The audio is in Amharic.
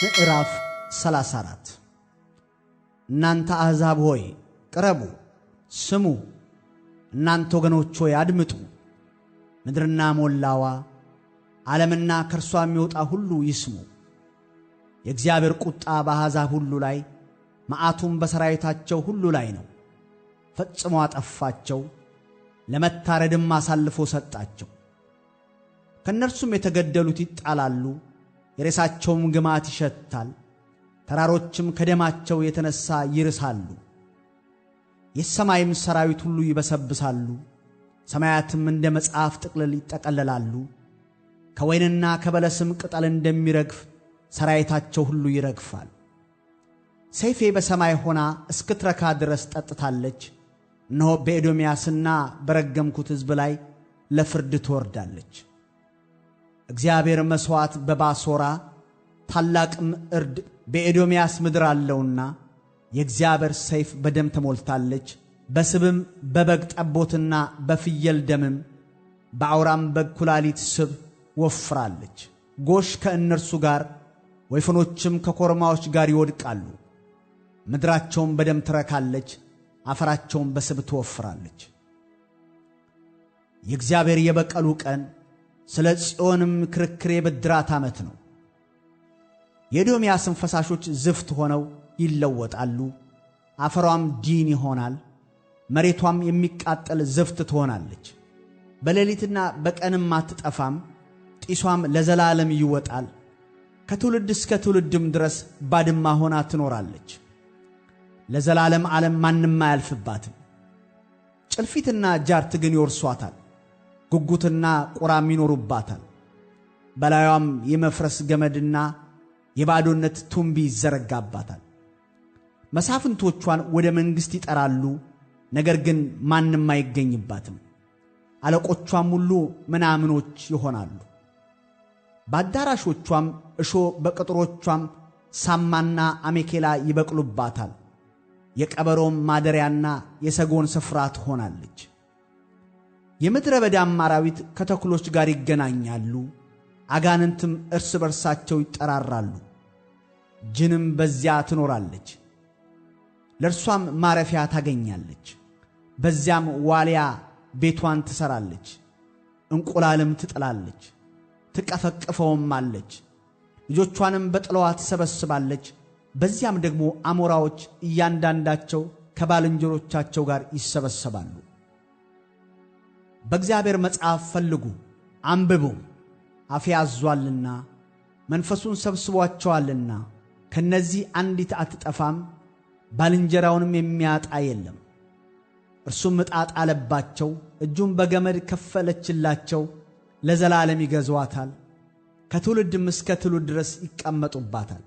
ምዕራፍ 34 እናንተ አሕዛብ ሆይ ቅረቡ፣ ስሙ፣ እናንተ ወገኖች ሆይ አድምጡ። ምድርና ሞላዋ ዓለምና ከርሷ የሚወጣ ሁሉ ይስሙ። የእግዚአብሔር ቁጣ በአሕዛብ ሁሉ ላይ መዓቱም በሰራዊታቸው ሁሉ ላይ ነው። ፈጽሞ አጠፋቸው፣ ለመታረድም አሳልፎ ሰጣቸው። ከእነርሱም የተገደሉት ይጣላሉ፣ የሬሳቸውም ግማት ይሸታል። ተራሮችም ከደማቸው የተነሣ ይርሳሉ። የሰማይም ሰራዊት ሁሉ ይበሰብሳሉ፣ ሰማያትም እንደ መጽሐፍ ጥቅልል ይጠቀለላሉ። ከወይንና ከበለስም ቅጠል እንደሚረግፍ ሰራዊታቸው ሁሉ ይረግፋል። ሰይፌ በሰማይ ሆና እስክትረካ ድረስ ጠጥታለች። እነሆ በኤዶምያስና በረገምኩት ሕዝብ ላይ ለፍርድ ትወርዳለች። እግዚአብሔር መሥዋዕት በባሶራ ታላቅም እርድ በኤዶምያስ ምድር አለውና የእግዚአብሔር ሰይፍ በደም ተሞልታለች። በስብም በበግ ጠቦትና በፍየል ደምም በአውራም በግ ኩላሊት ስብ ወፍራለች። ጎሽ ከእነርሱ ጋር ወይፈኖችም ከኮርማዎች ጋር ይወድቃሉ። ምድራቸውም በደም ትረካለች፣ አፈራቸውም በስብ ትወፍራለች። የእግዚአብሔር የበቀሉ ቀን ስለ ጽዮንም ክርክር የብድራት ዓመት ነው። የኤዶምያስም ፈሳሾች ዝፍት ሆነው ይለወጣሉ፣ አፈሯም ዲን ይሆናል፣ መሬቷም የሚቃጠል ዝፍት ትሆናለች። በሌሊትና በቀንም አትጠፋም፣ ጢሷም ለዘላለም ይወጣል። ከትውልድ እስከ ትውልድም ድረስ ባድማ ሆና ትኖራለች። ለዘላለም ዓለም ማንም አያልፍባትም። ጭልፊትና ጃርት ግን ይወርሷታል፣ ጉጉትና ቁራም ይኖሩባታል። በላዩም የመፍረስ ገመድና የባዶነት ቱንቢ ይዘረጋባታል። መሳፍንቶቿን ወደ መንግሥት ይጠራሉ፣ ነገር ግን ማንም አይገኝባትም። አለቆቿም ሁሉ ምናምኖች ይሆናሉ። በአዳራሾቿም እሾህ በቅጥሮቿም ሳማና አሜኬላ ይበቅሉባታል። የቀበሮም ማደሪያና የሰጎን ስፍራ ትሆናለች። የምድረ በዳም አራዊት ከተኩሎች ጋር ይገናኛሉ፣ አጋንንትም እርስ በርሳቸው ይጠራራሉ። ጅንም በዚያ ትኖራለች፣ ለእርሷም ማረፊያ ታገኛለች። በዚያም ዋልያ ቤቷን ትሠራለች፣ እንቁላልም ትጥላለች፣ ትቀፈቅፈውም አለች። ልጆቿንም በጥለዋ ትሰበስባለች። በዚያም ደግሞ አሞራዎች እያንዳንዳቸው ከባልንጀሮቻቸው ጋር ይሰበሰባሉ። በእግዚአብሔር መጽሐፍ ፈልጉ አንብቡም። አፌ አዟልና መንፈሱን ሰብስቧቸዋልና ከነዚህ አንዲት አትጠፋም፣ ባልንጀራውንም የሚያጣ የለም። እርሱም ዕጣ ጣለባቸው፣ እጁም በገመድ ከፈለችላቸው። ለዘላለም ይገዙዋታል፣ ከትውልድም እስከ ትውልድ ድረስ ይቀመጡባታል።